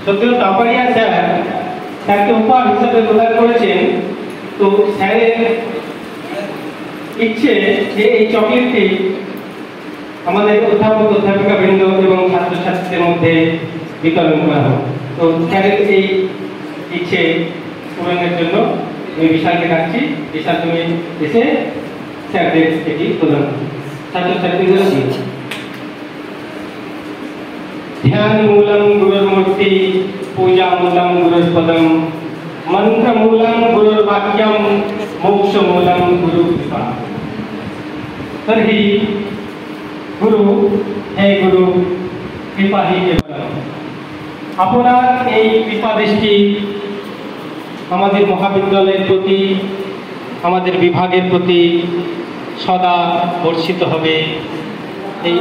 সত্যি তাপারিয়া স্যারকে উপহার হিসাবে প্রদান করেছেন। তো স্যারের ইচ্ছে যে এই চকলেটটি আমাদের অধ্যাপক অধ্যাপিকা বৃন্দ এবং ছাত্রছাত্রীদের মধ্যে বিতরণ করা হোক। তো স্যারের এই ইচ্ছে পূরণের জন্য আমি বিশালকে ডাকছি। বিশাল, তুমি এসে স্যারদের এটি প্রদান করো। ছাত্রছাত্রীদের ध्यान मूलम गुरुर्मूर्ति पूजा मूलम गुरुर्पदम मंत्र मूलम गुरुर्वाक्यम मोक्ष मूलम गुरु कृपा। तर्हि गुरु हे गुरु कृपा ही केवलम। আপনার এই কৃপা দৃষ্টি আমাদের মহাবিদ্যালয়ের প্রতি, আমাদের বিভাগের প্রতি সদা বর্ষিত হবে এই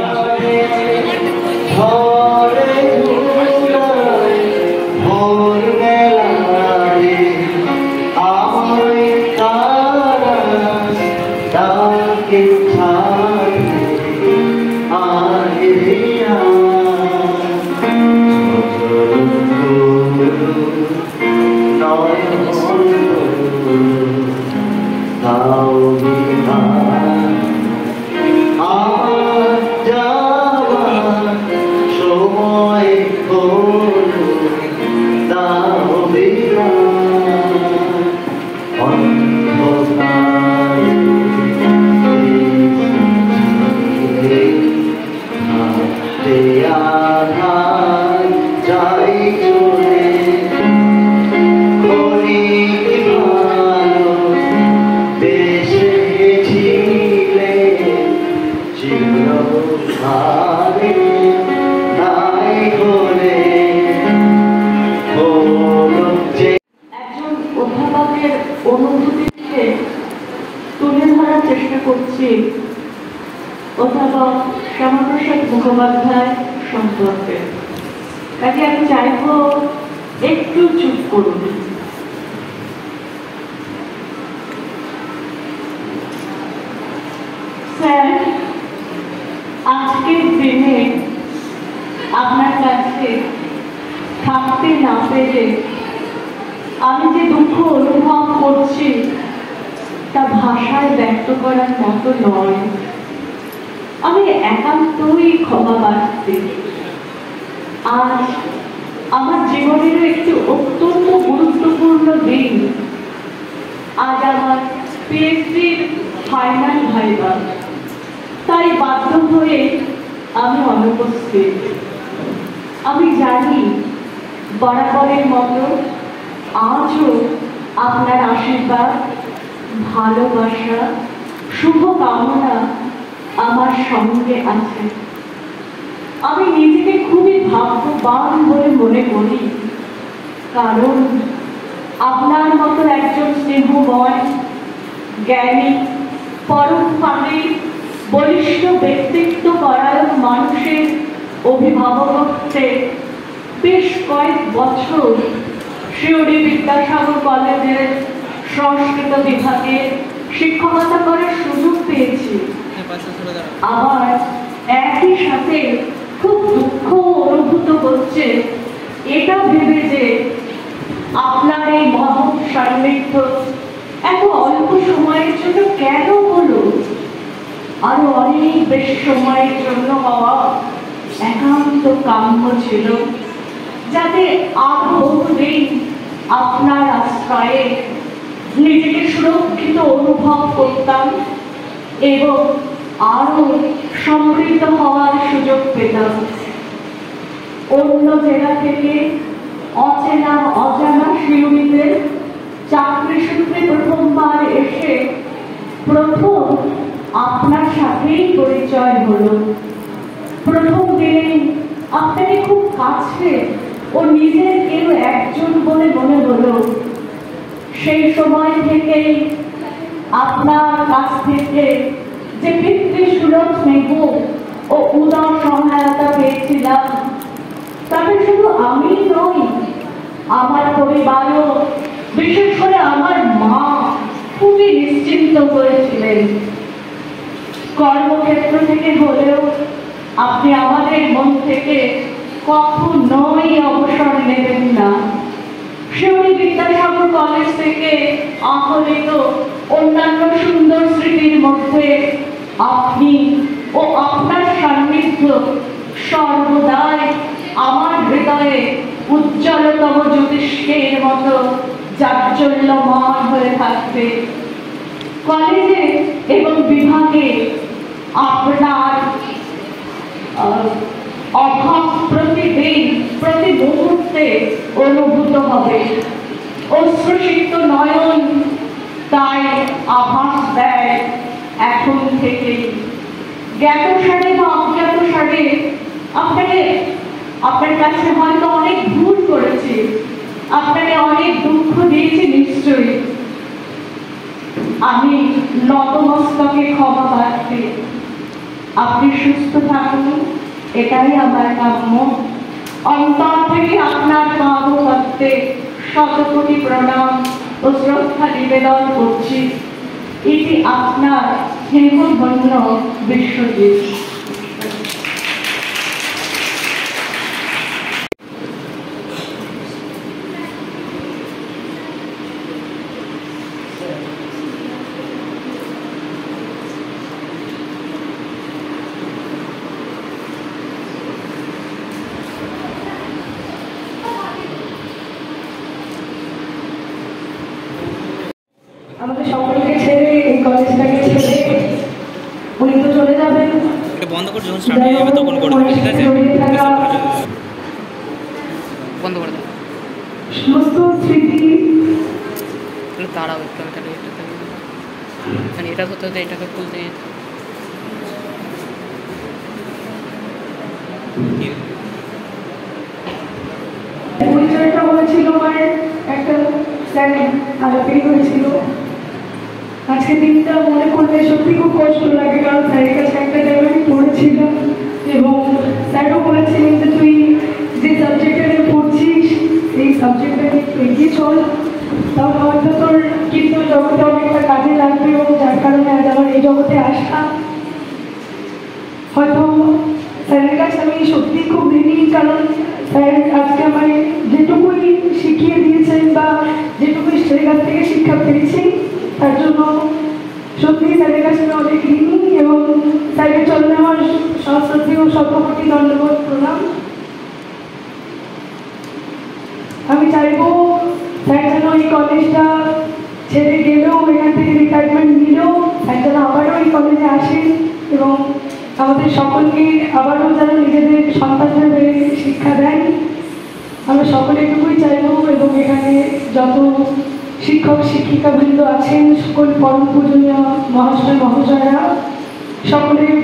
অধ্যাপক শ্যামাপ্রসাদ মুখোপাধ্যায় সম্পর্কে। তাকে আমি চাইব একটু চুপ করুন। স্যার, আজকের দিনে আপনার কাছে থাকতে না পেরে আমি যে দুঃখ অনুভব করছি তা ভাষায় ব্যক্ত করার মতো নয়। আমি একান্তই ক্ষমা প্রার্থী। আজ আমার জীবনের একটি অত্যন্ত গুরুত্বপূর্ণ দিন। আজ আমার পিএইচডির ফাইনাল ভাইভা, তাই বাধ্য হয়ে আমি অনুপস্থিত। আমি জানি বরাবরের মতো আজও আপনার আশীর্বাদ, ভালোবাসা, শুভকামনা আমার সঙ্গে আছে। আমি নিজেকে খুবই ভাগ্যবান বলে মনে করি, কারণ আপনার মতো একজন স্নেহময়, জ্ঞানী, পরোপকারী, বলিষ্ঠ ব্যক্তিত্ব পরায়ণ মানুষের অভিভাবকত্বে বেশ কয়েক বছর শিউরি বিদ্যাসাগর কলেজের সংস্কৃত বিভাগে শিক্ষকতা করার সুযোগ পেয়েছি। আবার একই সাথে খুব দুঃখ অনুভূত হচ্ছে এটা ভেবে যে আপনার এই মহৎ সান্নিধ্য এত অল্প সময়ের জন্য কেন হলো, আরো অনেক বেশি সময়ের জন্য হওয়া একান্ত কাম্য ছিল, যাতে আরো বহুদিন আপনার আশ্রয়ে নিজেকে সুরক্ষিত অনুভব করতাম এবং আরো সমৃদ্ধ হওয়ার সুযোগ পেতাম। অন্য জেলা থেকে অচেনা অজানা শিউরিতে চাকরি সূত্রে প্রথমবার এসে প্রথম আপনার সাথেই পরিচয় হলো। প্রথম দিনে আপনাকে খুব কাছে ও নিজের কেউ একজন বলে মনে হলো। সেই সময় থেকেই আপনার কাছ থেকে যে পিতৃসুলভ স্নেহ ও উদার সহায়তা পেয়েছিলাম, তাতে শুধু আমি নই, আমার পরিবারও, বিশেষ করে আমার মা খুবই নিশ্চিন্ত হয়েছিলেন। কর্মক্ষেত্র থেকে হলেও আপনি আমাদের মন থেকে কখনোই অবসর নেবেন না। শিউলি বিদ্যাসাগর কলেজ থেকে আহরিত অন্যান্য সুন্দর স্মৃতির মধ্যে আপনি ও আপনার সান্নিধ্য সর্বদাই আমার হৃদয়ে উজ্জ্বলতম জ্যোতিষ্কের মতো জাজ্জল্যমান হয়ে থাকবে। কলেজে এবং বিভাগে আপনার অভাব প্রতিদিন প্রতি মুহূর্তে অনুভূত হবে। অশ্রুসিক্ত নয়ন তাই আভাস দেয় এখন থেকে। জ্ঞাতসারে বা অজ্ঞাতসারে আপনার কাছে হয়তো অনেক ভুল করেছি, আপনাকে অনেক দুঃখ দিয়েছি নিশ্চয়ই। আমি নতমস্তকে ক্ষমা প্রার্থী। আপনি সুস্থ থাকুন, এটাই আমার কাম্য। অন্তর থেকে আপনার পাদপদ্মে শতকোটি প্রণাম ও শ্রদ্ধা নিবেদন করছি। এটি আপনার স্নেহধন্য বিশ্বজিৎ। আমাদের সকলকে ছেড়ে, এই কলেজটাকে ছেড়ে উনি তো চলে যাবেন। বন্ধ করে যখন স্টার্ট হয়ে যাবে তখন করবে, ঠিক আছে? বন্ধ করে দাও। সমস্ত স্মৃতি দাঁড়াও একটু, আমি তাহলে মানে এটা করতে হতে এটাকে খুলতে পরিচয়টা হয়েছিল আমার একটা স্যারের আলাপেই হয়েছিল। আজকে দিনটা মনে করলে সত্যি খুব কষ্ট লাগে, কারণ স্যারের কাছে একটা জায়গায় আমি পড়েছিলাম এবং স্যারও বলেছিলেন যে তুই যে সাবজেক্টটা নিয়ে পড়ছিস এই সাবজেক্টটা নিয়ে এগিয়ে চল, তাহলে হয়তো তোর কিন্তু জগতে অনেকটা কাজে লাগবে এবং যার কারণে আজ আমার এই জগতে আসা। হয়তো স্যারের কাছে আমি সত্যি খুব ঋণী, কারণ স্যার আজকে আমায় যেটুকুই শিখিয়ে দিয়েছেন বা যেটুকুই স্যারের কাছ থেকে শিক্ষা পেয়েছি তার জন্য সত্যি স্যারের কাছে আমি অনেক ঋণী এবং স্যারের চরণে আমার সশ্রদ্ধেয় শতকোটি দণ্ডবোধ প্রণাম। আমি চাইবো স্যার যেন এই কলেজটা ছেড়ে গেলেও, এখান থেকে রিটায়ারমেন্ট নিলেও স্যার যেন আবারও এই কলেজে আসেন এবং আমাদের সকলকে আবারও যেন নিজেদের সন্তানদের হয়ে শিক্ষা দেন। আমরা সকলে এটুকুই চাইব এবং এখানে যত শিক্ষক শিক্ষিকাবৃন্দ আছেন, সকল পরম পূজনীয় মহাশয় মহাশয়রা, সকলের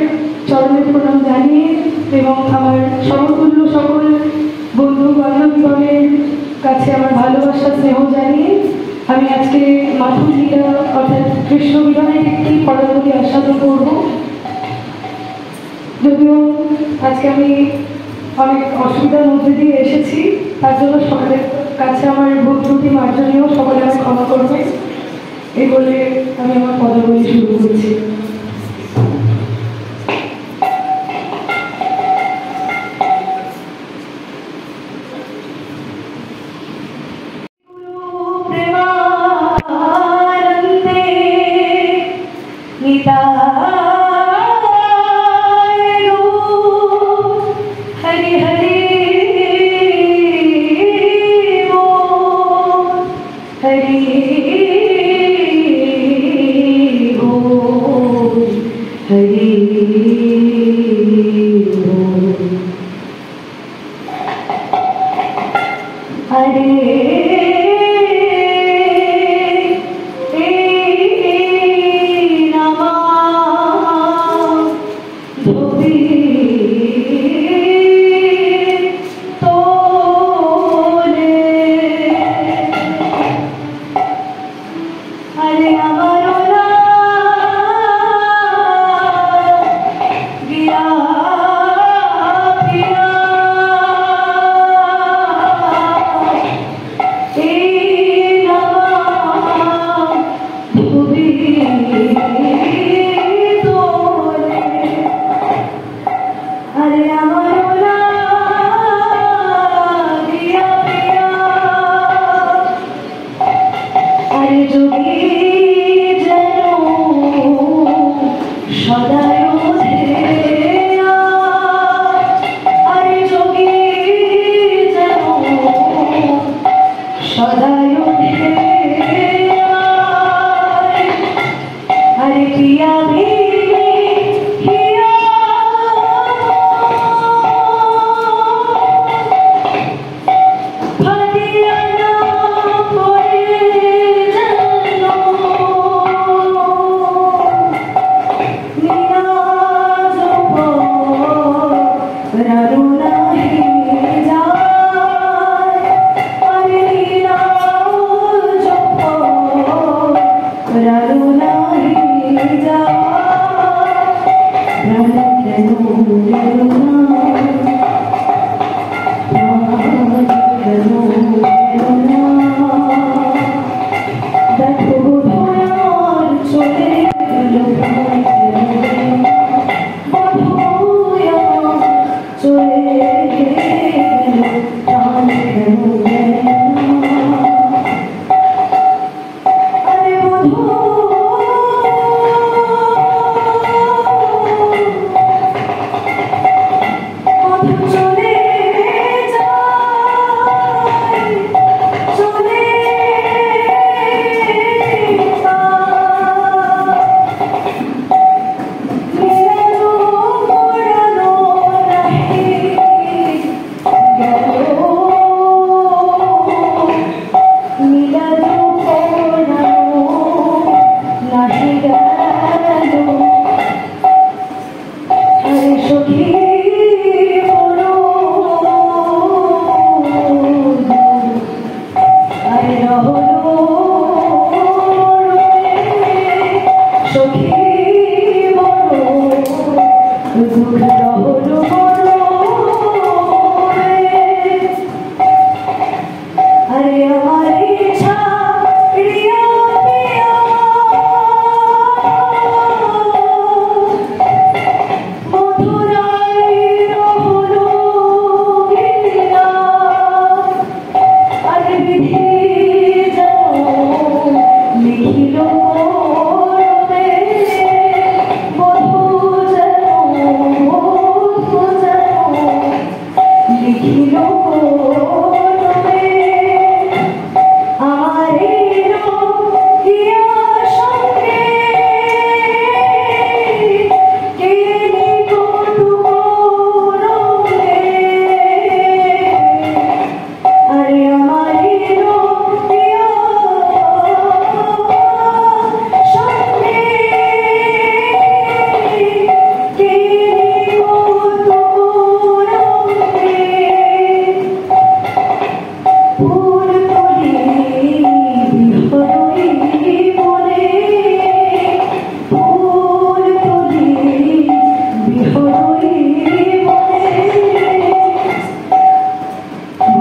চরণে প্রণাম জানিয়ে এবং আমার সমতুল্য সকল বন্ধু বান্ধবগণের কাছে আমার ভালোবাসা স্নেহ জানিয়ে আমি আজকে মাধুর লীলা অর্থাৎ কৃষ্ণ বিধানের একটি পদাবলী আস্বাদন করব। যদিও আজকে আমি অনেক অসুবিধার মধ্যে দিয়ে এসেছি, তার জন্য সকলের কাছে আমার ভুল ত্রুটি মার্জনীয়, সকলে আমি ক্ষমা করবে এই বলে আমি আমার পদাবলী শুরু করছি।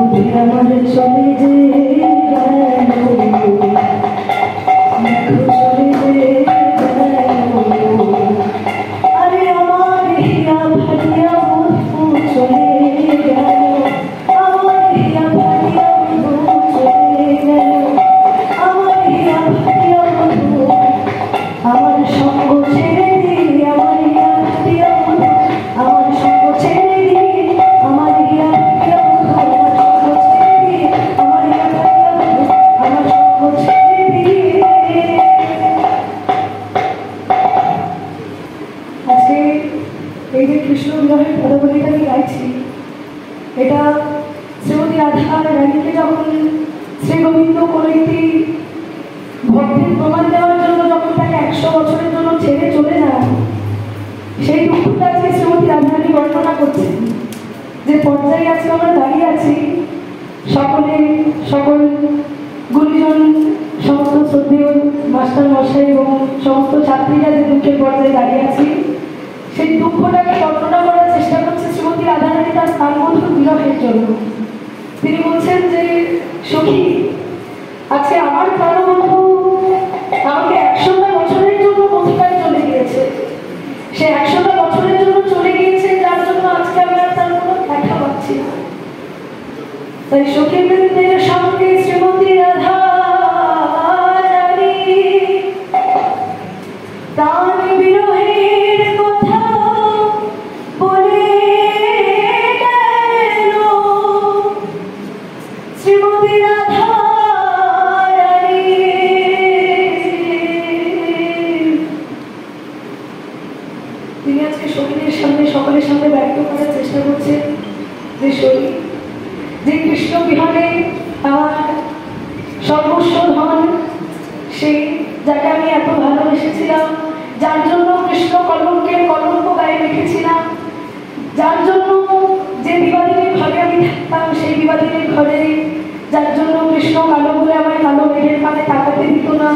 আমার চলে যে আরে আমার হিয়া ভাটিয়া বন্ধু চলে গেল, আমার হিয়া ভাটিয়া বন্ধু চলে গেল, আমার হিয়া ভাটিয়া বন্ধু আমার সঙ্গ ছেড়ে দিয়ে, আমার হিয়া ভাটিয়া বন্ধু আমার সঙ্গ ছেড়ে দিয়ে, আমার হিয়া ভাটিয়া বন্ধু আমার সঙ্গ ছেড়ে দিয়ে, আমার হিয়া ভাটিয়া বন্ধু আমার সঙ্গ ছেড়ে দিয়ে। আজকে এই যে কৃষ্ণ বিরহের পদবলিটা আমি গাইছি, এটা শ্রীমতী রাধা রানীকে যখন শ্রী গোবিন্দ কোনো একটি ভক্তির প্রমাণ দেওয়ার জন্য যখন তাকে 100 বছরের জন্য ছেড়ে চলে যায়, সেই দুঃখটা আজকে শ্রীমতী রাধা রানী বর্ণনা করছেন। যে পর্যায়ে আজকে আমরা দাঁড়িয়ে আছি, সকল গুরুজন, সমস্ত শ্রদ্ধেয় মাস্টার মশাই এবং সমস্ত ছাত্রীরা যে দুঃখের পর্যায়ে দাঁড়িয়ে আছি, সেই দুঃখটাকে বর্ণনা করার চেষ্টা করছে শ্রীমতী রাধা রানী তার স্থানবন্ধু বিরহের জন্য। তিনি বলছেন যে সখী, আজকে আমার প্রাণবন্ধু আমাকে 100টা বছরের জন্য মথুরায় চলে গিয়েছে। সে 100টা বছরের জন্য চলে গিয়েছে, যার জন্য আজকে আমি আর তার কোনো দেখা পাচ্ছি না। তাই সখী বৃন্দের সঙ্গে শ্রীমতী রাধা রানী প্রাণ বিরহের কথা বলে গেল। শ্রীমতী রাধা রানী তিনি আজকে শরীরের সামনে, সকলের সামনে ব্যক্ত করার চেষ্টা করছেন যে শরীর, যে কৃষ্ণ বিহারে আমার সর্বস্ব ধন, সেই যাকে আমি এত ভালোবেসেছিলাম, যার জন্য কৃষ্ণ কলঙ্কের কলঙ্ক গায়ে রেখেছিলাম, যার জন্য যে বিবাদিনীর ঘরে আমি থাকতাম, সেই বিবাদিনীর ঘরে, যার জন্য কৃষ্ণ কালো বলে আমার কালো মেঘের পানে তাকাতে দিত না,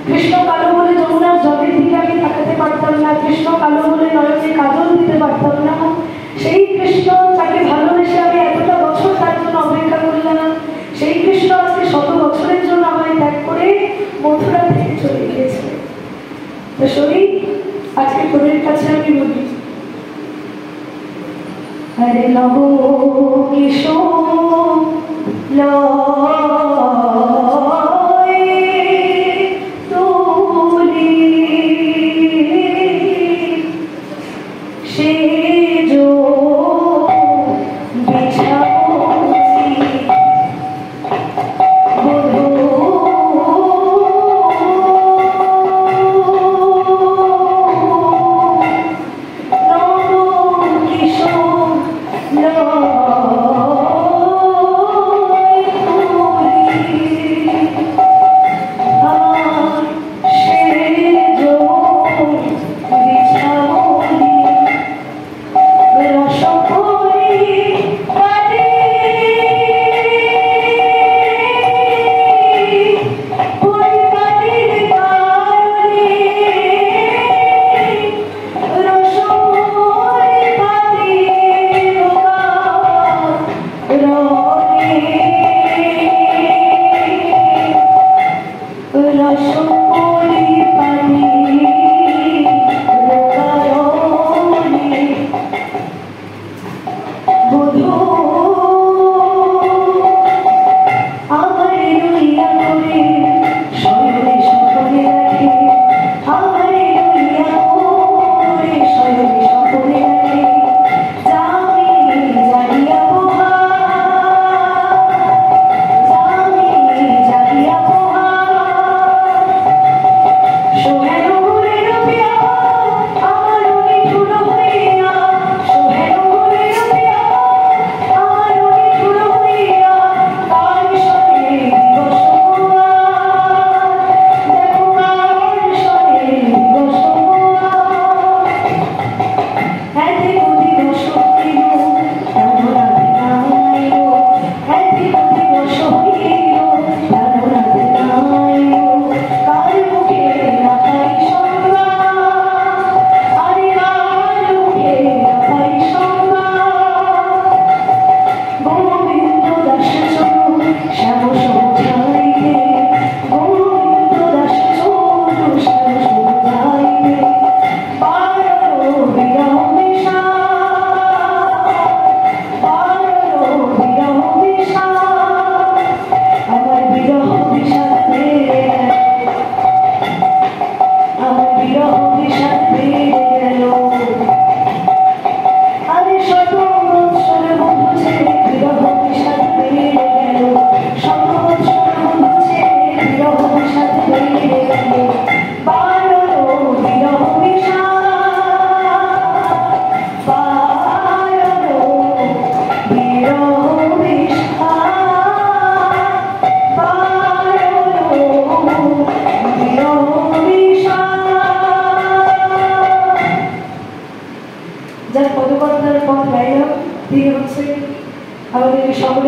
কৃষ্ণ কালো বলে যমুনার জলের দিকে আমি তাকাতে পারতাম না, কৃষ্ণ কালো বলে নয়নে কাজল দিতে পারতাম না, সেই কৃষ্ণ যাকে ভালোবেসে আমি এতটা বছর তার জন্য অপেক্ষা করলাম, সেই কৃষ্ণ আজকে 100 বছরের জন্য আমায় ত্যাগ করে মথুরা থেকে চলে গিয়েছে। তো শরীর, আজকে তোদের কাছে আমি বলি, আরে নব কিশোর তুলি সে যো বিছাওছি বধূ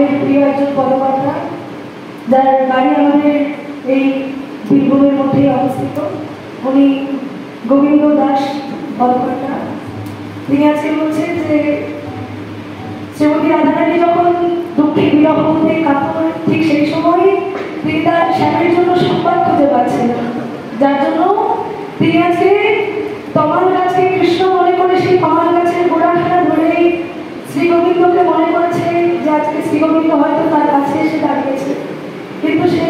আমাদের প্রিয় একজন পদকর্তা, যার বাড়ি আমাদের এই বীরভূমের মধ্যেই অবস্থিত। উনি গোবিন্দ দাস পদকর্তা। তিনি আজকে বলছেন যে শ্রীমতী রাধারানী যখন দুঃখে বিরহ হতে কাতর, ঠিক সেই সময় তিনি তার স্বামীর জন্য সংবাদ খুঁজে পাচ্ছেন, যার জন্য তিনি আজকে তমাল গাছকে কৃষ্ণ মনে করে সেই তমাল গাছের গোড়াখানা ধরেই শ্রী গোবিন্দকে মনে করেছে যে আজকে শ্রী গোবিন্দ হয়তো তার কাছে এসে দাঁড়িয়েছে। কিন্তু সে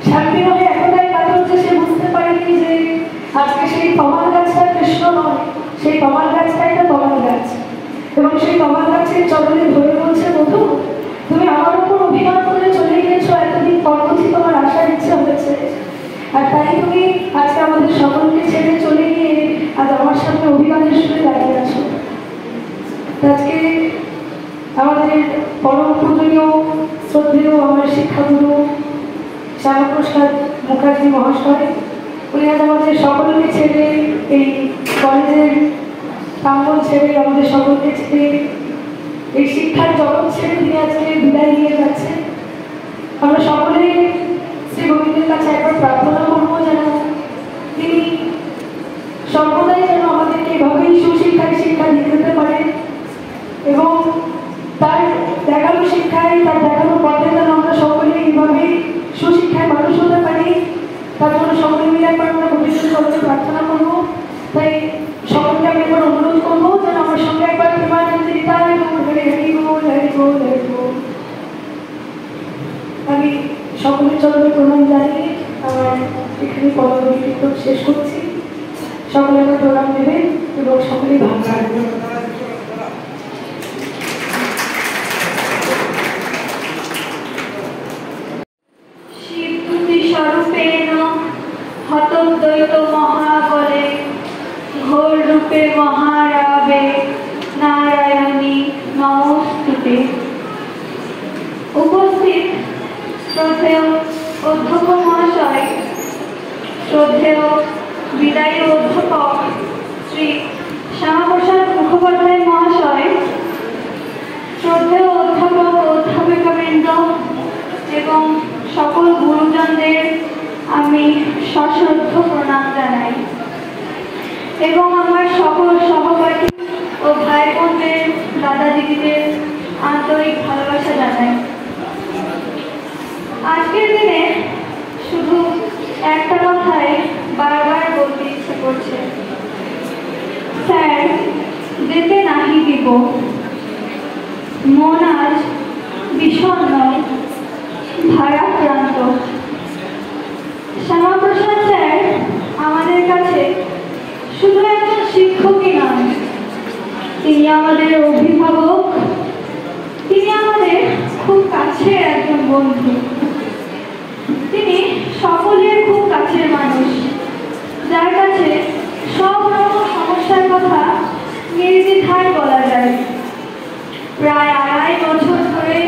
স্বামী হয়ে এতটাই কাতর যে সে বুঝতে পারেনি যে আজকে সেই তমাল গাছটা কৃষ্ণ নয়, সেই তমাল গাছটা একটা তমাল গাছ। এবং সেই তমাল গাছের চরণে ধরে বলছে, বধূ তুমি আমার উপর অভিমান করে চলে গিয়েছো, এতদিন পরবর্তী তোমার আসার ইচ্ছে হয়েছে, আর তাই তুমি আজকে আমাদের সকলকে ছেড়ে চলে গিয়ে আজ আমার সামনে অভিমানের সুরে দাঁড়িয়ে আছো। আজকে আমাদের পরম পূজনীয় শ্রদ্ধেয় আমার শিক্ষাগুরু শ্যামাপ্রসাদ মুখার্জি মহাশয়, উনি আজ আমাদের সকলকে ছেড়ে এই কলেজের প্রাঙ্গণ ছেড়ে, আমাদের সকলকে ছেড়ে, এই শিক্ষার জগৎ ছেড়ে তিনি আজকে বিদায় নিয়ে যাচ্ছেন। আমরা সকলে শ্রী গোবিন্দের কাছে একবার প্রার্থনা করবো যেন তিনি সর্বদাই যেন আমাদেরকে এভাবেই সুশিক্ষায় শিক্ষা দিয়ে যেতে পারেন, এবং তার দেখানো শিক্ষায়, তার দেখানো পথে যেন আমরা সকলে এইভাবেই সুশিক্ষায় মানুষ হতে পারি। তার জন্য সকলে মিলে একবার আমরা গোবিন্দের চরণে প্রার্থনা করবো। তাই সকলকে আমি একবার অনুরোধ করবো যেন আমার সঙ্গে একবার আমি সকলের চরণে প্রণাম জানিয়ে আমার এখানে পদবীকৃত শেষ করছি। সকলে আমার প্রণাম দেবেন এবং সকলেই ভালো থাকবেন। স্বরূপেণ হতদ্বৈত মহাবলে ঘোর রূপে মহারাবে নারায়ণী নমস্তুতে। উপস্থিত শ্রদ্ধেয় অধ্যক্ষ মহাশয়, শ্রদ্ধেয় বিদায়ী অধ্যাপক শ্রী শ্যামাপ্রসাদ মুখোপাধ্যায় মহাশয়, শ্রদ্ধেয় অধ্যাপক অধ্যাপিকাবৃন্দ এবং সকল গুরুজনদের আমি সশ্রদ্ধ প্রণাম জানাই এবং আমার সকল সহপাঠী ও ভাই বোনদের, দাদা দিদিদের আন্তরিক ভালোবাসা জানাই। আজকের দিনে শুধু একটা কথাই বারবার বলতে ইচ্ছে করছে, স্যার যেতে নাহি দিব, মন আজ বিষণ্ণ ভারাক্রান্ত। শ্যামাপ্রসাদ স্যার আমাদের কাছে শুধু একজন শিক্ষকই নয়, তিনি আমাদের অভিভাবক, তিনি আমাদের খুব কাছের একজন বন্ধু, তিনি সকলের খুব কাছের মানুষ, যার কাছে সব রকম সমস্যার কথা নির্দ্বিধায় বলা যায়। প্রায় 2.5 বছর ধরে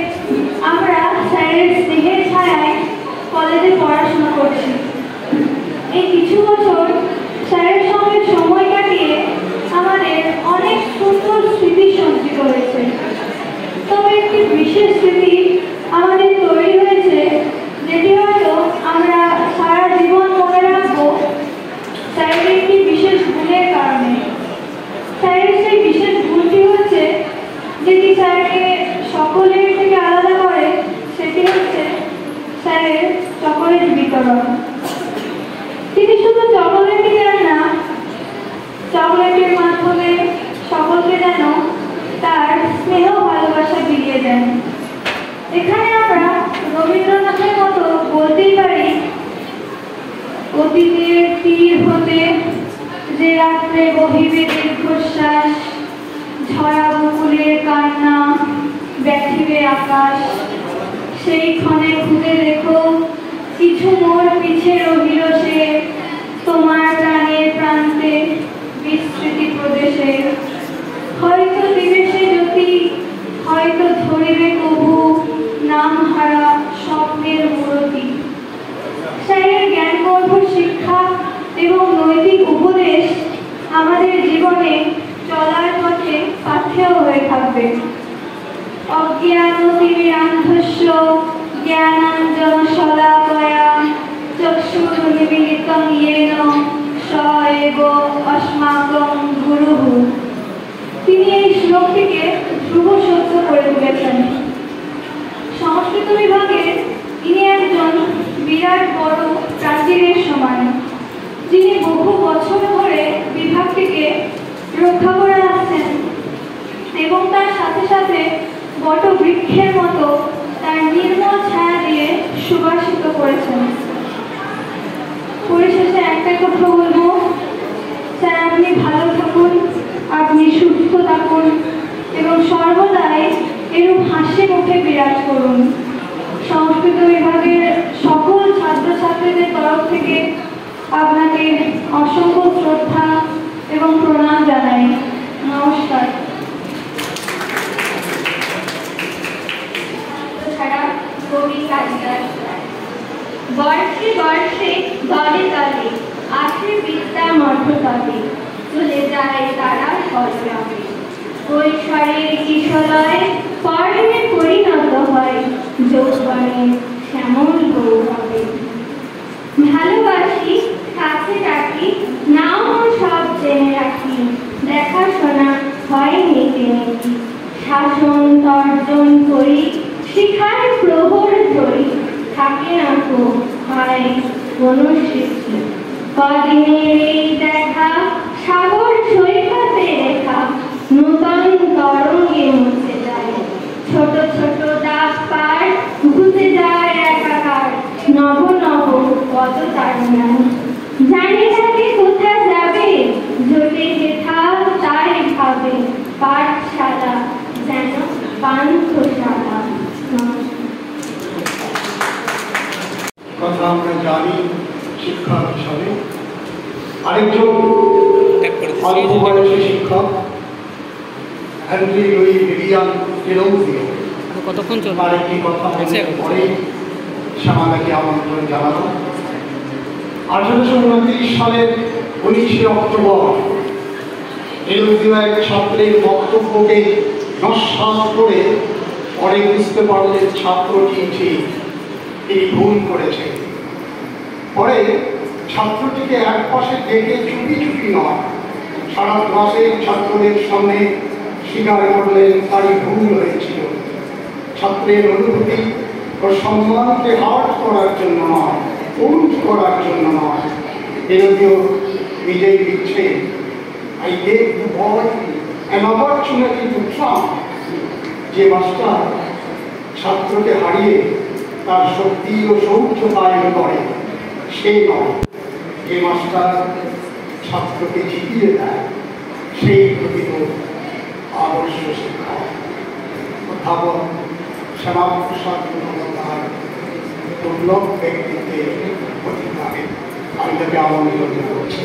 আমরা স্যারের স্নেহের ছায়ায় কলেজে পড়াশোনা করছি। এই কিছু বছর স্যারের সঙ্গে সময় কাটিয়ে আমাদের অনেক সুন্দর স্মৃতি সঞ্চিত হয়েছে। তবে একটি বিশেষ স্মৃতি আমাদের তৈরি হয়েছে, যেটি হয়তো আমরা সারা জীবন মনে রাখবো স্যারের একটি বিশেষ গুণের কারণে। স্যারের সেই বিশেষ গুণটি হচ্ছে, যেটি স্যারকে সকলের থেকে আলাদা করে, সেটি হচ্ছে স্যারের চকোলেট বিতরণ। তিনি শুধু চকোলেটই দেন না, চকোলেটের মাধ্যমে সকলকে যেন তার স্নেহ ভালোবাসা বিলিয়ে দেন। এখানে আমরা রবীন্দ্রনাথের মতো বলতেই পারি, অতীতের তীর হতে যে রাত্রে বহিবে দীর্ঘশ্বাস, ঝরা বকুলের কান্না ব্যথিবে আকাশ, সেই ক্ষণে খুঁজে দেখো কিছু মোর পিছে রহিল সে, তোমার প্রাণের প্রান্তে বিস্মৃতি প্রদেশে। হয়তো দিবে সে জ্যোতি, হয়তো ধরিবে কবু নাম হারা স্বপ্নের মূরতি। স্যারের জ্ঞানগর্ভ শিক্ষা এবং নৈতিক উপদেশ আমাদের জীবনে চলার পথে পাথেয় হয়ে থাকবে। অজ্ঞানতিমিরান্ধস্য জ্ঞানাঞ্জনশলাকয়া চক্ষুর্নিমীলিতং येन স এব অস্মাকং গুরুঃ। তিনি এই শ্লোকটিকে ধ্রুব সত্য করে তুলেছেন। সংস্কৃত বিভাগে ইনি একজন বিরাট বড় প্রাচীরের সমান, যিনি বহু বছর ধরে বিভাগটিকে রক্ষা করে আসছেন এবং তার সাথে সাথে বট বৃক্ষের মতো তার নির্মল ছায়া দিয়ে সুবাসিত করেছেন। পরিশেষে একটাই কথা বলবো, স্যার আপনি ভালো থাকুন, আপনি সুস্থ থাকুন এবং সর্বদাই এরূপ হাসি মুখে বিরাজ করুন। সংস্কৃত বিভাগের সকল ছাত্রছাত্রীদের তরফ থেকে আপনাকে অসংখ্য শ্রদ্ধা এবং প্রণাম জানাই। নমস্কার। ছাড়া কবি কালিদাস বর্ষে বর্ষে দলে দলে আসে বিদ্যা মঠতলে, চলে যায় তারা স্বর্গে। কৈশোরের কিশোরয় পর্ণে পরিণত হয়, যৌবনে শ্যামল গৌরবে। ভালোবাসি কাছে ডাকি, নাম সব জেনে রাখি, দেখাশোনা হয় নেকি নেকি। শাসন তর্জন করি, শিখার প্রহর ধরি, থাকে না তো হয় কোনো স্মৃতি। কদিনের এই দেখা, সাগর সৈকতে রেখা, নূতন তরঙ্গে মুছে যায়। ছোট ছোট দাগ পার ঘুচে যায় একাকার, নব নব কত তাড়না। জানে তাকে কোথা যাবে, জোটে যেথা তাই ভাবে। পাঠশালা যেন পান্থশালা। কথা আমরা জানি শিক্ষা হিসাবে। আরেকজন অল্প বয়সী শিক্ষক হেনরি লুই ভিভিয়ান ডেরোজিও কতক্ষণ চলবে? তার একটি কথা পরে শ্যামালাকে আমন্ত্রণ জানানো। 1829 সালের 19শে অক্টোবর ডেরোজিও এক ছাত্রের বক্তব্যকে নস্যাৎ করে পরে বুঝতে পারলেন ছাত্রটি ঠিক, তিনি ভুল করেছে। পরে ছাত্রটিকে এক পাশে ডেকে চুপি চুপি নয়, সারা ক্লাসের ছাত্রদের সামনে স্বীকার করলেন তারই ভুল হয়েছিল। ছাত্রের অনুভূতি ও সম্মানকে হার্ট করার জন্য নয়, উন্নত করার জন্য নয়। এরকম নিজেই লিখছে, I gave the boy an opportunity to try। যে মাস্টার ছাত্রকে হারিয়ে তার শক্তি ও শৌর্য কায়েম করে সে নয়, যে মাস্টার ছাত্রকে জিতিয়ে দেয় সেই প্রকৃত আদর্শ শিক্ষক। অধ্যাপক শ্যামাপ্রসাদ মুখোপাধ্যায় দুর্লভ ব্যক্তিত্বের অধিকারী, আমি তাকে আমন্ত্রণ করছি।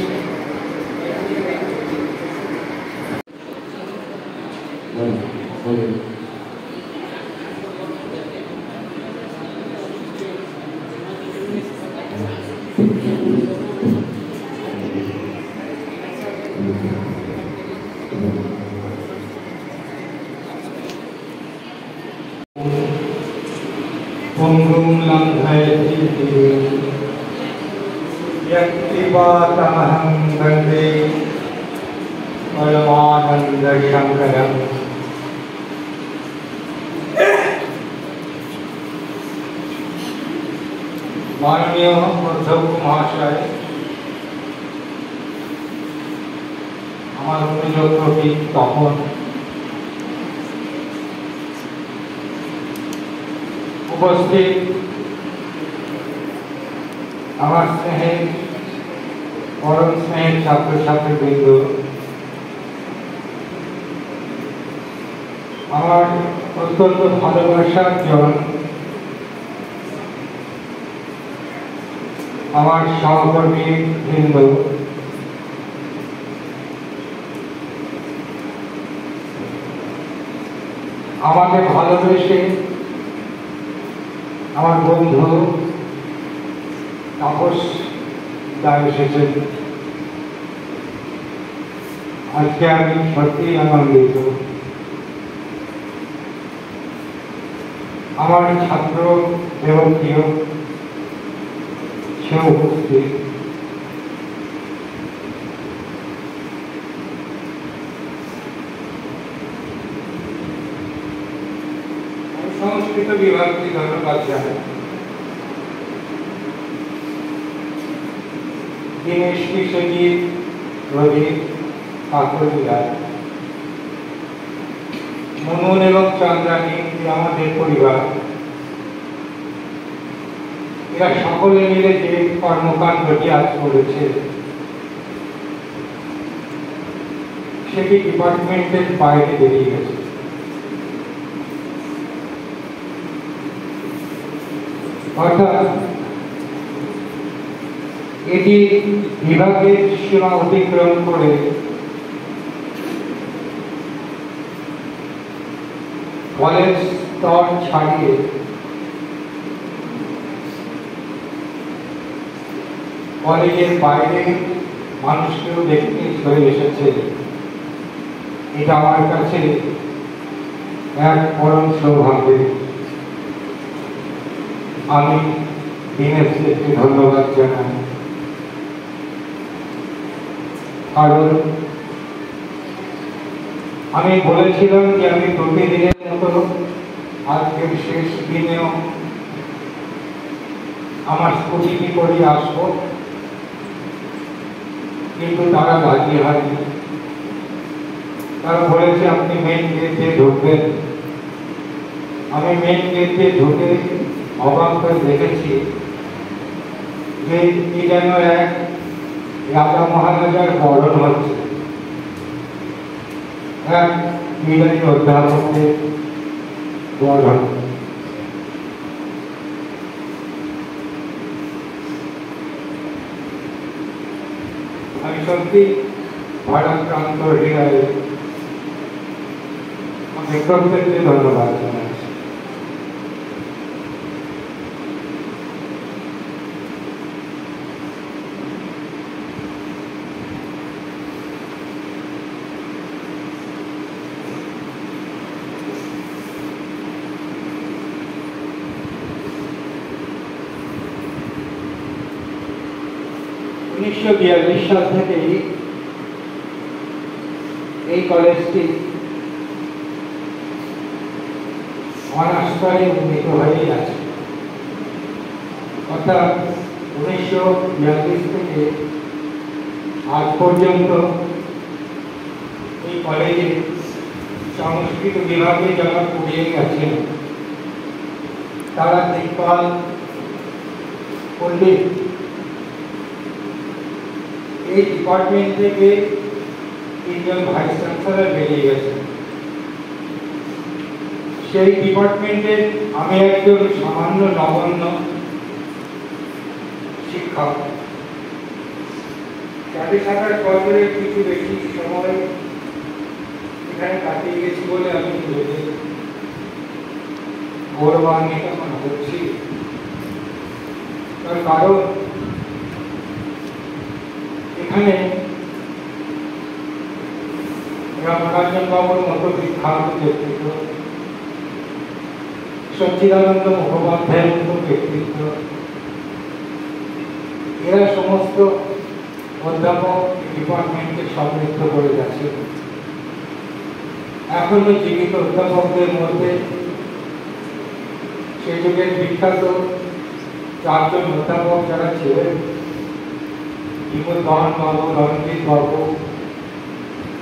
पुंगुं लंघयति व्यक्तिवातमहं वन्दे परमानन्दशङ्करम्। माननीय अध्यक्ष মহাশয়, আমার অনুযোগ্যটি তখন উপস্থিত আমার স্নেহের পরম স্নেহের ছাত্রছাত্রীবৃন্দ, আমার অত্যন্ত ভালোবাসার জন, আমার সহকর্মী বৃন্দ, আমাকে ভালোবেসে আমার বন্ধু তাপস দায় এসেছেন। আজকে আমি সত্যিই আনন্দিত। আমার ছাত্র এবং প্রিয় সে উপস্থিত, সংস্কৃত বিভাগকে ধন্যবাদ জানাই। দীনেশ বিশ্বজিৎ, রবীন্দ্র, কাকলিয়া, মনন এবং চন্দ্রানী, আমাদের পরিবার, এরা সকলে মিলে যে কর্মকাণ্ডটি আজ করেছে সেটি ডিপার্টমেন্টের বাইরে বেরিয়ে গেছে। অর্থাৎ এটি বিভাগের সীমা অতিক্রম করে কলেজ স্তর ছাড়িয়ে কলেজের বাইরে মানুষকেও দেখতে চলে এসেছে। এটা আমার কাছে এক পরম সৌভাগ্যের। আমি দীনেশকে ধন্যবাদ জানাই, কারণ আমি বলেছিলাম যে আমি প্রতিদিনের মতো আজকের শেষ দিনেও আমার স্কুটি করে আসবো, কিন্তু তারা রাজি হয়নি। তারা বলেছে আপনি মেন গেট দিয়ে ঢুকবেন। আমি মেন গেট দিয়ে ঢুকে অবাক হয়ে দেখেছি যে কি যেন এক রাজা মহারাজার বরণ হচ্ছে, এক বিদায়ী অধ্যাপকের বরণ। আমি সত্যি ভারাক্রান্ত হৃদয়ে শিক্ষকদেরকে ধন্যবাদ জানাচ্ছি। সাল থেকেই এই কলেজটি অনাস্তরে উন্নীত হয়েই আছে। অর্থাৎ 1942 থেকে আজ পর্যন্ত এই কলেজে সংস্কৃত বিভাগে যারা পড়িয়ে গেছেন তারা দেখভাল করলে এই ডিপার্টমেন্ট থেকে 3 জন ভাইস চ্যান্সেলর বেরিয়ে গেছেন। সেই ডিপার্টমেন্টের আমি একজন সামান্য নগণ্য শিক্ষক। 27 বছরের কিছু বেশি সময় এখানে কাটিয়ে গেছি বলে আমি গৌরবান্বিত মনে করছি। তার কারণ এখানে রামকাঞ্চন বাবুর মতো বিখ্যাত ব্যক্তিত্ব, সচ্চিদানন্দ মুখোপাধ্যায়ের মতো ব্যক্তিত্ব, এরা সমস্ত অধ্যাপক ডিপার্টমেন্টকে সমৃদ্ধ করে গেছে। এখনো জীবিত অধ্যাপকদের মধ্যে সেই যুগের বিখ্যাত 4 জন অধ্যাপক যারা ছিলেন, বিমল মোহন বাবু, রণজিৎ বাবু,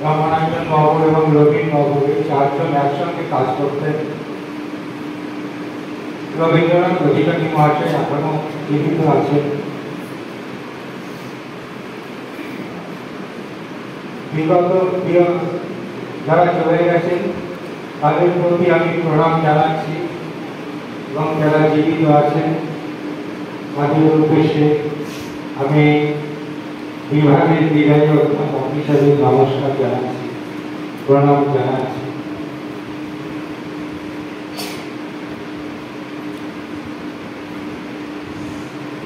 রামানাথন বাবু এবং রবীন্দ্র বাবু, এই 4 জন একসঙ্গে কাজ করতেন। রবীন্দ্রনাথ অধিকারী মহাশয় এখনো জীবিত আছেন। বিগত যারা চলে গেছেন তাদের প্রতি আমি প্রণাম জানাচ্ছি এবং যারা জীবিত আছেন তাদের উদ্দেশ্যে আমি বিভাগের বিদায়ী অধ্যাপক হিসেবে নমস্কার জানাচ্ছি, প্রণাম জানাচ্ছি।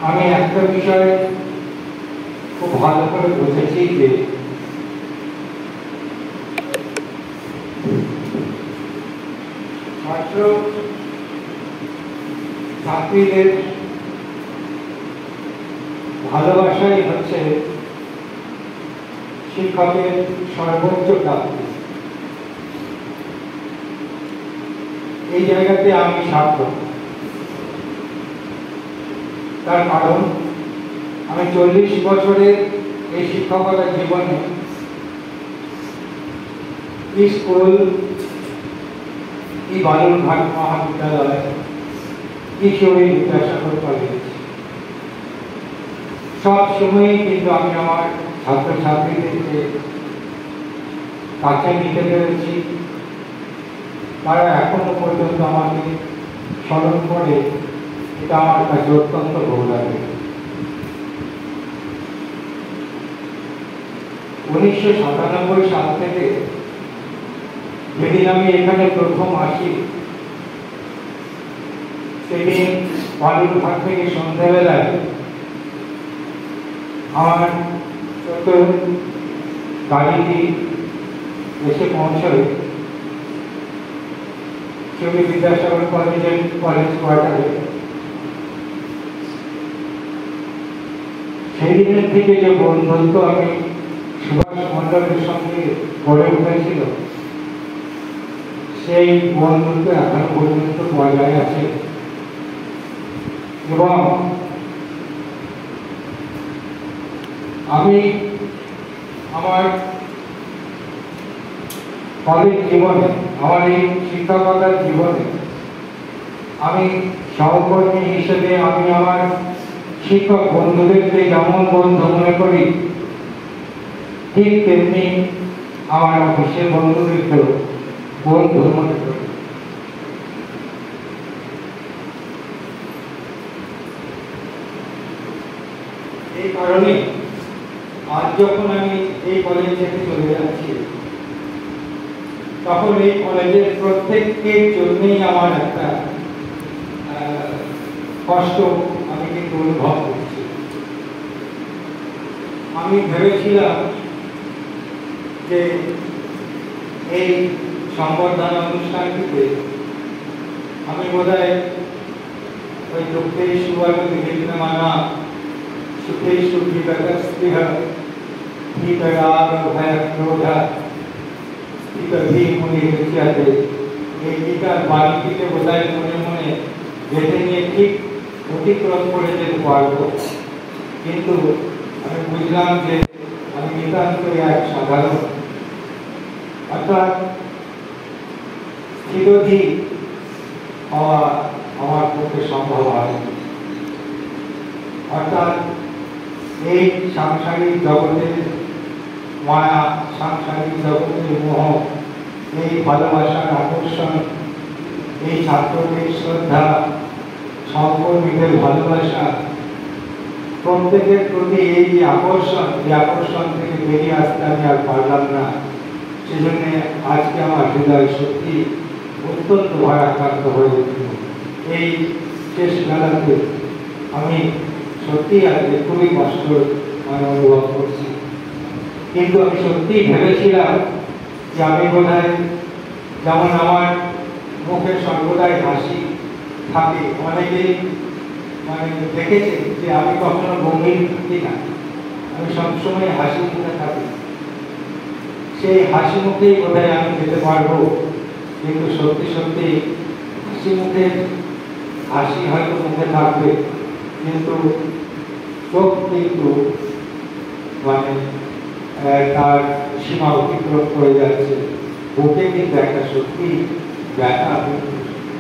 আমি একটা বিষয় খুব ভালো করে বুঝেছি যে ছাত্র ছাত্রীদের ভালোবাসাই হচ্ছে শিক্ষকের সর্বোচ্চ প্রাপ্তি। এই জায়গাতে আমি সার্থক। তার কারণ আমি 40 বছরের এই শিক্ষকতা জীবনে স্কুল, বালুরঘাট মহাবিদ্যালয়, কিশোরী বিদ্যাসাগর কলেজ সব সময়ই কিন্তু আমি আমার ছাত্রছাত্রীদেরকে কাছে নিতে পেরেছি। তারা এখনো পর্যন্ত আমাকে স্মরণ করে, এটা আমার কাছে অত্যন্ত গৌরবের। 1997 সাল থেকে যেদিন আমি এখানে প্রথম আসি, সেদিন বালুরঘাট থেকে সন্ধ্যাবেলায় আমার ছোট গাড়িটি এসে পৌঁছয় কিশোরী বিদ্যাসাগর কলেজ কোয়ার্টারে। সেই দিনের থেকে যে বন্ধুত্ব আমি সুভাষ মণ্ডলের সঙ্গে গড়ে উঠেছিল, সেই বন্ধুত্ব এখনো পর্যন্ত বজায় আছে। এবং আমি আমার কলেজ জীবনে, আমার এই শিক্ষকতার জীবনে আমি সহকর্মী হিসেবে আমি আমার শিক্ষক বন্ধুদেরকে যেমন বন্ধু মনে করি, ঠিক তেমনি আমার অফিসের বন্ধুদেরকেও বন্ধু মনে করি। এই কারণে আজ যখন আমি এই কলেজ থেকে চলে যাচ্ছি, তখন এই কলেজের প্রত্যেকের জন্যই আমার একটা কষ্ট আমি কিন্তু অনুভব করছি। আমি ভেবেছিলাম যে এই সংবর্ধনা অনুষ্ঠানটিতে আমি বোধহয় ওই दुःखेषु विघ्नमाना सुखेषु विगतस्पृह भयक्रोध मुनिरुच्यते। এই গীতার বাণীটিকে বোধহয় মনে মনে গেঁথে নিয়ে ঠিক অতিক্রম করে যেতে পারবো, কিন্তু আমি বুঝলাম যে আমি নিতান্তই এক সাধারণ, অর্থাৎ চিরধী হওয়া আমার পক্ষে সম্ভব হয়। অর্থাৎ এই সাংসারিক জগতের মায়া, সাংসারিক জগতের মোহ, এই ভালোবাসার আকর্ষণ, এই ছাত্রদের শ্রদ্ধা, সহকর্মীদের ভালোবাসা, প্রত্যেকের প্রতি এই যে আকর্ষণ, এই আকর্ষণ থেকে বেরিয়ে আসতে আমি আর পারলাম না। সেজন্য আজকে আমার হৃদয় সত্যি অত্যন্ত ভারাক্রান্ত হয়ে উঠল। এই শেষ বেলাতে আমি সত্যি আজকে খুবই কষ্ট অনুভব করছি, কিন্তু আমি সত্যিই ভেবেছিলাম যে আমি বোধহয়, যেমন আমার মুখে সর্বদাই হাসি থাকে, অনেকেই দেখেছে যে আমি কখনো গম্ভীর থাকি না, আমি সবসময় হাসি মুখে থাকি। সেই হাসি মুখেই বোধহয় আমি যেতে পারবো, কিন্তু সত্যি সত্যি হাসি হয়তো মুখে থাকবে, কিন্তু চোখ কিন্তু তার সীমা অতিক্রম করে যাচ্ছে। বুকে কিন্তু একটা সত্যি ব্যথা আমি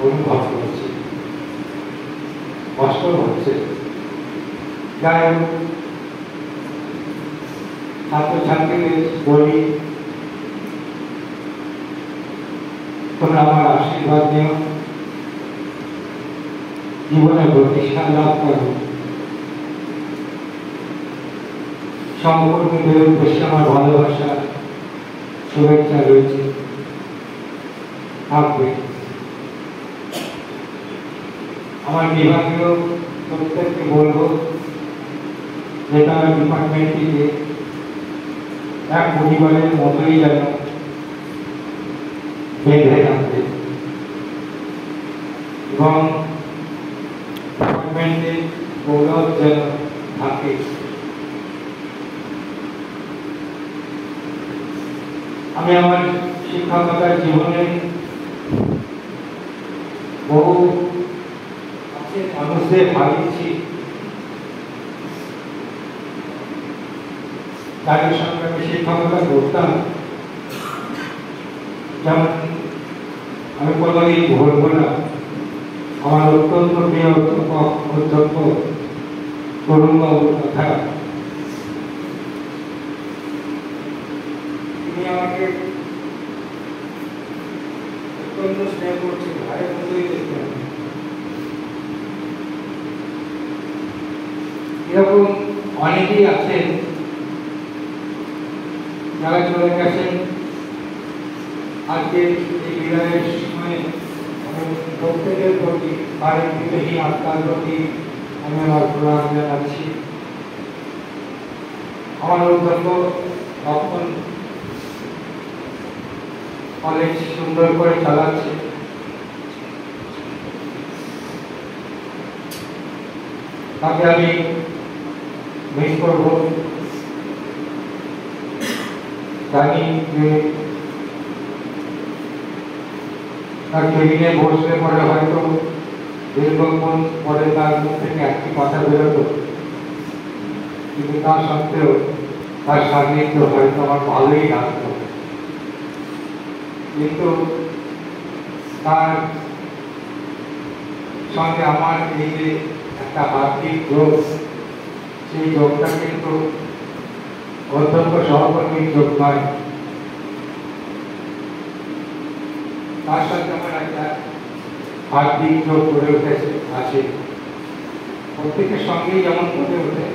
অনুভব করছি, কষ্ট হচ্ছে। যাই হোক, ছাত্রছাত্রীদের বলি, তোমরা আমার আশীর্বাদ নিও, জীবনে প্রতিষ্ঠা লাভ করো। সহকর্মীদের উদ্দেশ্যে আমার ভালোবাসা, শুভেচ্ছা রয়েছে, থাকবে। আমার বিভাগীয় প্রত্যেককে বলবো যে তারা ডিপার্টমেন্টটিকে এক পরিবারের মতোই যেন বেঁধে রাখবে এবং মুভমেন্টের গৌরব যেন থাকে। আমি আমার শিক্ষকতার জীবনে বহু মানুষদের হারিয়েছি, যাদের সঙ্গে আমি শিক্ষকতা করতাম। যেমন আমি কোনোদিন ভুলব না, আমার অত্যন্ত প্রিয় অধ্যক্ষ তরুণবাবুর কথা। তিনি আমাকে অত্যন্ত স্নেহ করছেন, ভাইয়ের মতোই দেখতেন। এরকম অনেকেই আছেন যারা চলে গেছেন। আজকে এই বিদায়ের সময় আমি প্রত্যেকের প্রতি, বাড়ির বিদেহী আত্মার প্রতি আমি আমার প্রণাম জানাচ্ছি। আমার অধ্যক্ষ তখন কলেজ সুন্দর করে চালাচ্ছে। তাকে আমি মিস করব। জানি যে তার কেবিনে বসলে পরে হয়তো দীর্ঘক্ষণ পরে তার মুখ থেকে একটি কথা বেরোতো, কিন্তু তা সত্ত্বেও তার সান্নিধ্য হয়তো আমার ভালোই লাগতো। কিন্তু তার সঙ্গে আমার এই যে একটা আর্থিক যোগ, সেই যোগটা কিন্তু অধ্যক্ষ সহকর্মীর যোগ নয়। তার সাথে আমার একটা আর্থিক যোগ গড়ে উঠেছে আছে। প্রত্যেকের সঙ্গেই যেমন গড়ে ওঠে,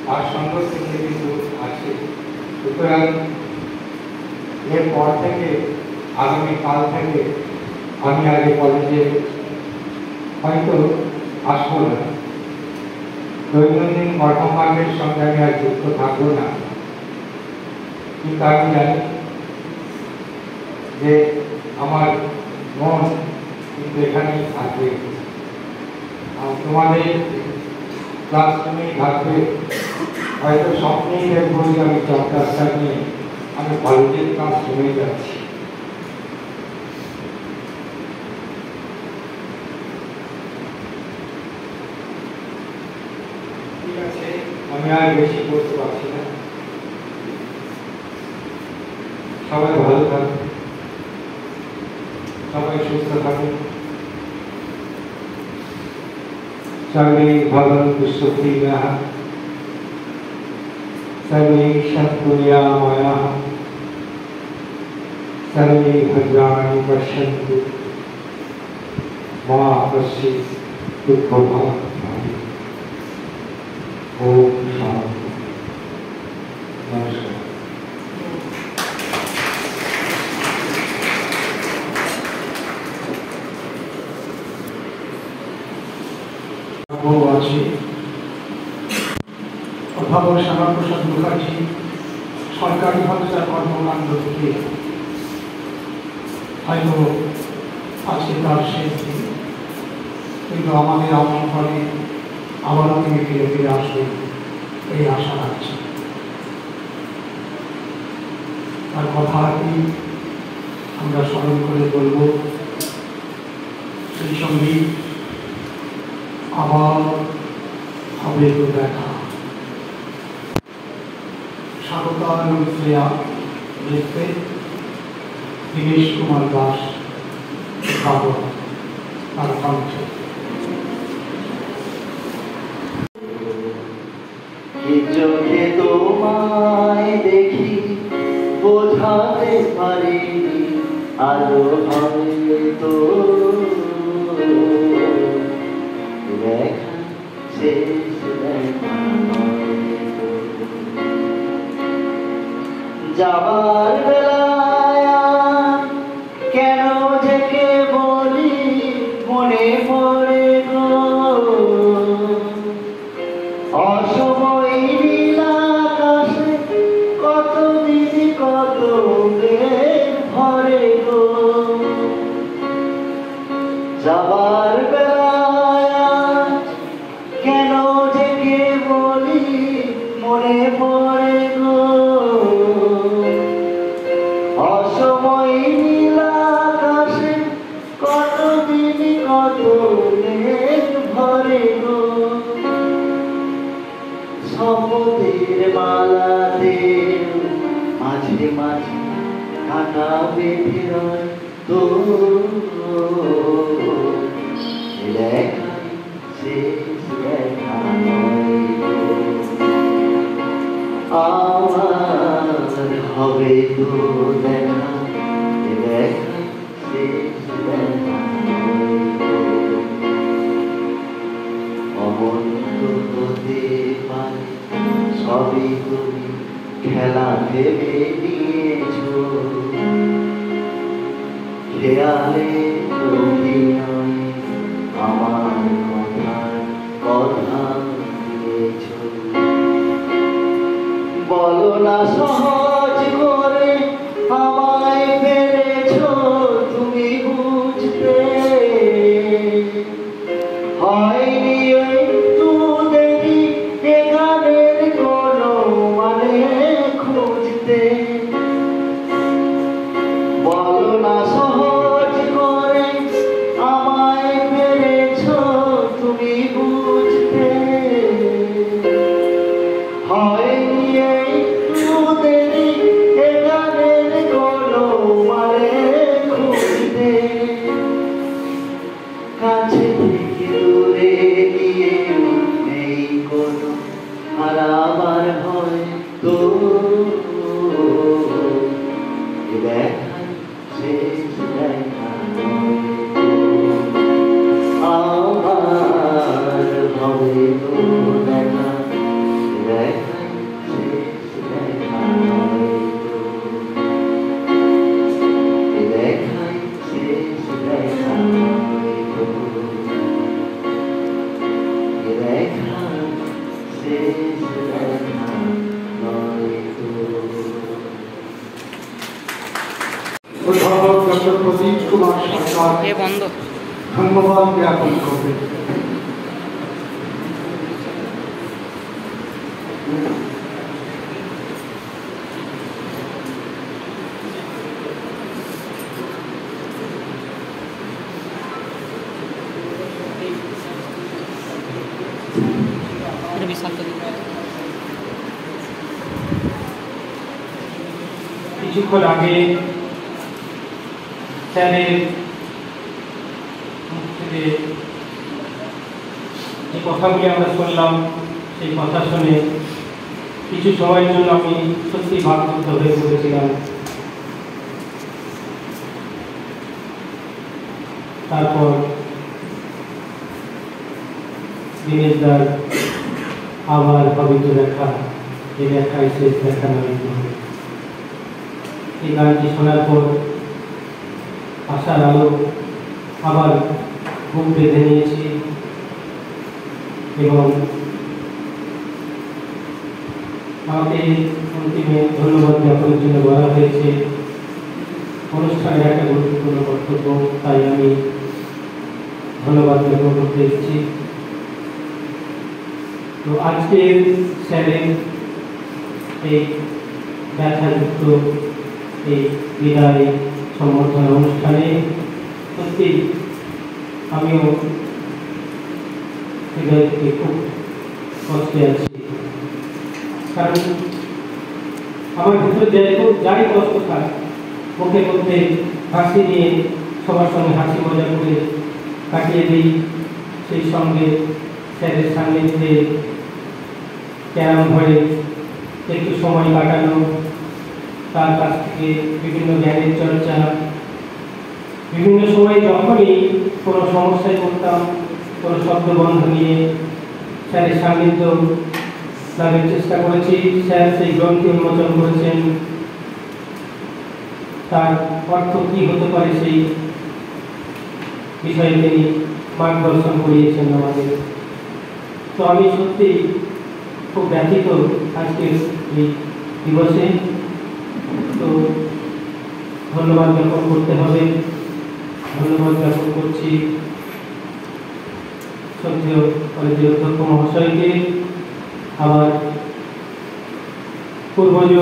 তার সঙ্গে কিন্তু আছে। সুতরাং এরপর থেকে, আগামীকাল থেকে আমি আগে কলেজে হয়তো আসবো না, দৈনন্দিন কর্মকাণ্ডের সঙ্গে আমি আর যুক্ত থাকবো না। কিন্তু আমি জানি যে আমার মন কিন্তু এখানেই থাকবে, তোমাদের ক্লাসরুমেই থাকবে। হয়তো স্বপ্নেই দেখবো যে আমি চক্রাসটা নিয়ে আমি কলেজের ক্লাসরুমে যাচ্ছি। ঠিক আছে, আমি আর বেশি করতে পারছি না। সবাই ভালো থাকবে, সবাই সুস্থ থাকুন। सर्वे भवन्तु सुखिनः, सर्वे सन्तु निरामयाः, सर्वे भद्राणि पश्यन्तु, मा कश्चित् दुःखभाग् भवेत्। ओम शांति। नमस्कार। আছে অধ্যাপক শ্যামাপ্রসাদ মুখার্জি সরকারিভাবে তার কর্মকাণ্ড থেকে হয়তো আজকে তার শেষ দিন, কিন্তু আমাদের আমন্ত্রণে আবারও তিনি ফিরে ফিরে আসবেন এই আশা রাখছি। তার কথাটি আমরা স্মরণ করে বলব। সেই সঙ্গে আবার হবে তো দেখা। স্বাগতানন্দ শ্রেয়া লিখতে দীনেশ কুমার দাস, তার কণ্ঠে। চোখে তোমায় দেখি বোঝাতে পারিনি, আলো হয়তো দেখা শেষ দেখা যাবার বেলায় কেন যে বলি মনে পড়ে গো, অসময় নীল আকাশে কত দিন কত ভরে গো, যাবার বেলায় শপথের মালাতে মাঝে মাঝে কাটা বেঁধে রয় তো দেখাই শেষ দেখা নয় আমার হবে তো দেখা দেখাই শেষ দেখা অমন্ত হতে পারে সবই তুমি খেলা ভেবে নিয়েছো খেয়ালে অভিনয় আমার কথা দিয়েছো বলো না সহজ করে আমায় পেরেছো তুমি বুঝতে হয়নি একটু দেরি এখানের কোনো মানে খুঁজতে বলো না সহজ করে আমায় পেরেছো তুমি বুঝতে হয়নি একটু দেরি এখানের কোনো মানে খুঁজতে কাছে থেকে দূরে নিয়ে নেই কোনো হারাবার হয় তো দেখাই শেষ দেখা আমার হবে তো দেখা দেখাই শেষ দেখা দেখাই শেষ দেখা দেখা শেষ দেখা অধ্যাপক ডক্টর প্রদীপ কুমার সরকার এ বন্ধ ধন্যবাদ জ্ঞাপন করবে। এটা বিশান্ত কিছুক্ষণ আগে স্যারের মুখ থেকে যে কথাগুলি আমরা শুনলাম সেই কথা শুনে কিছু সময়ের জন্য আমি সত্যি ভাবযুক্ত হয়ে পড়েছিলাম। তারপর দিনের দার আবার হবে তো দেখা এ দেখায় শেষ দেখা নয়। এই গানটি শোনার পর আশার আলো আবার বুক বেঁধে নিয়েছি এবং আমাকে অন্তিমে ধন্যবাদ জ্ঞাপনের জন্য বলা হয়েছে। অনুষ্ঠানের একটা গুরুত্বপূর্ণ কর্তব্য, তাই আমি ধন্যবাদ জ্ঞাপন করতে এসেছি। তো আজকের স্যারের এই ব্যথাযুক্ত এই বিদায় সম্বর্ধনা অনুষ্ঠানে সত্যি আমিও হৃদয় থেকে খুব কষ্টে আছি, কারণ আমার ভিতরে যাই কষ্ট থাক মুখের মধ্যে হাসি নিয়ে সবার সঙ্গে হাসি মজা করে কাটিয়ে দিই। সেই সঙ্গে স্যারের সান্নিধ্যে ক্যারাম ঘরে একটু সময় কাটানো, তার কাছ থেকে বিভিন্ন জ্ঞানের চর্চা, বিভিন্ন সময় যখনই কোনো সমস্যায় পড়তাম কোনো শব্দবন্ধ নিয়ে স্যারের সান্নিধ্য লাভের চেষ্টা করেছি। স্যার সেই গ্রন্থি উন্মোচন করেছেন, তার অর্থ কী হতে পারে সেই বিষয়ে তিনি মার্গদর্শন করিয়েছেন আমাদের। তো আমি সত্যি খুব ব্যথিত আজকের এই দিবসে। তো ধন্যবাদ জ্ঞাপন করতে হবে, ধন্যবাদ জ্ঞাপন করছি শ্রদ্ধেয় কলেজের অধ্যক্ষ মহাশয়কে, আবার পূর্বজ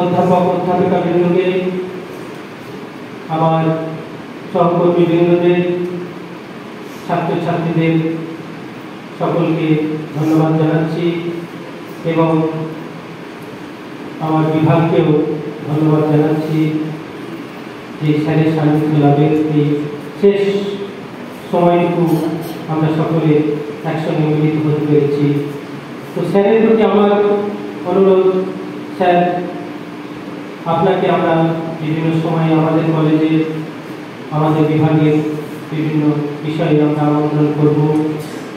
অধ্যাপক অধ্যাপিকা বৃন্দকে, আমার সহকর্মী বৃন্দদের, ছাত্রছাত্রীদের সকলকে ধন্যবাদ জানাচ্ছি। এবং আমার বিভাগকেও ধন্যবাদ জানাচ্ছি যে স্যারের সান্নিধ্য লাভের এই শেষ সময়টুকু আমরা সকলে একসঙ্গে মিলিত হতে পেরেছি। তো স্যারের প্রতি আমার অনুরোধ, স্যার আপনাকে আমরা বিভিন্ন সময়ে আমাদের কলেজে আমাদের বিভাগের বিভিন্ন বিষয়ে আমরা আমন্ত্রণ করব।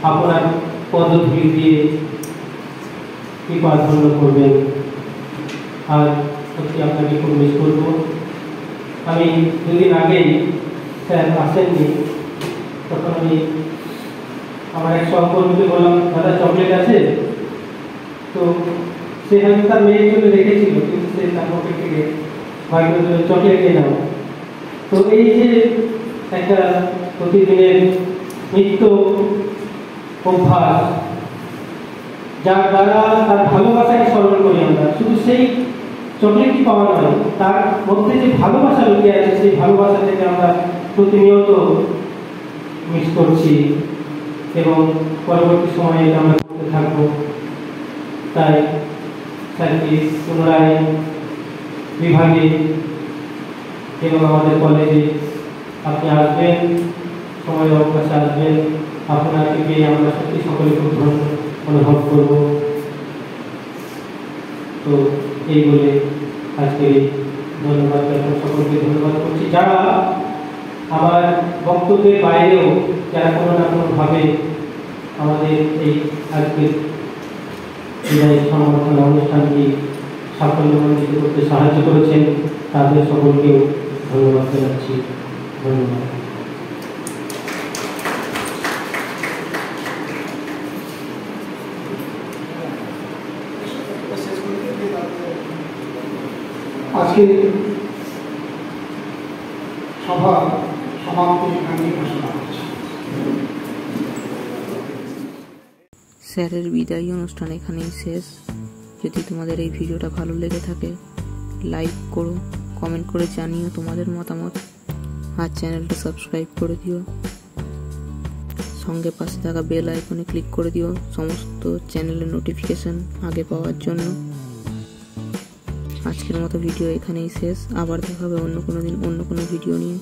আপনার পদধূলি দিয়ে কৃপা ধন্য করবেন। আর সত্যি আপনাকে খুব মিস করব। আমি দুদিন আগেই স্যার আসেননি, তখন আমি আমার এক সহকর্মীকে বললাম, দাদা চকলেট আছে? তো সে হয়তো তার মেয়ের জন্য রেখেছিল, কিন্তু সে তার পকেট থেকে হয়তো চকলেট নিয়ে নাও। তো এই যে একটা প্রতিদিনের নিত্য অভ্যাস, যার দ্বারা তার ভালোবাসাকে স্মরণ করি আমরা, শুধু সেই চকলেটই পাওয়া নয়, তার মধ্যে যে ভালোবাসা লুকিয়ে আছে সেই ভালোবাসা থেকে আমরা প্রতিনিয়ত মিস করছি এবং পরবর্তী সময়ে এটা আমরা করতে থাকবো। তাই স্যারকে পুনরায় বিভাগে এবং আমাদের কলেজে আপনি আসবেন, সময় অবকাশে আসবেন, আপনাকে পেয়ে আমরা সত্যি সকলে খুব ধন্য অনুভব করব। তো এই বলে আজকে ধন্যবাদ জ্ঞাপন, সকলকে ধন্যবাদ করছি। যারা আমার বক্তব্যের বাইরেও যারা কোনো না কোনোভাবে আমাদের এই আজকের বিদায় সংবর্ধনা অনুষ্ঠানটি সাফল্যমণ্ডিত করতে সাহায্য করেছেন, তাদের সকলকেও ধন্যবাদ জানাচ্ছি। ধন্যবাদ। আজকে সভা সমাপ্তি এখানে ঘোষণা করছি। স্যারের বিদায়ী অনুষ্ঠান এখানেই শেষ। যদি তোমাদের এই ভিডিওটা ভালো লেগে থাকে, লাইক করো, কমেন্ট করে জানিও তোমাদের মতামত, আর চ্যানেলটা সাবস্ক্রাইব করে দিও। সঙ্গে পাশে থাকা বেল আইকনে ক্লিক করে দিও সমস্ত চ্যানেলের নোটিফিকেশন আগে পাওয়ার জন্য। আজকের মতো ভিডিও এখানেই শেষ। আবার দেখা হবে অন্য কোনো দিন অন্য কোনো ভিডিও নিয়ে।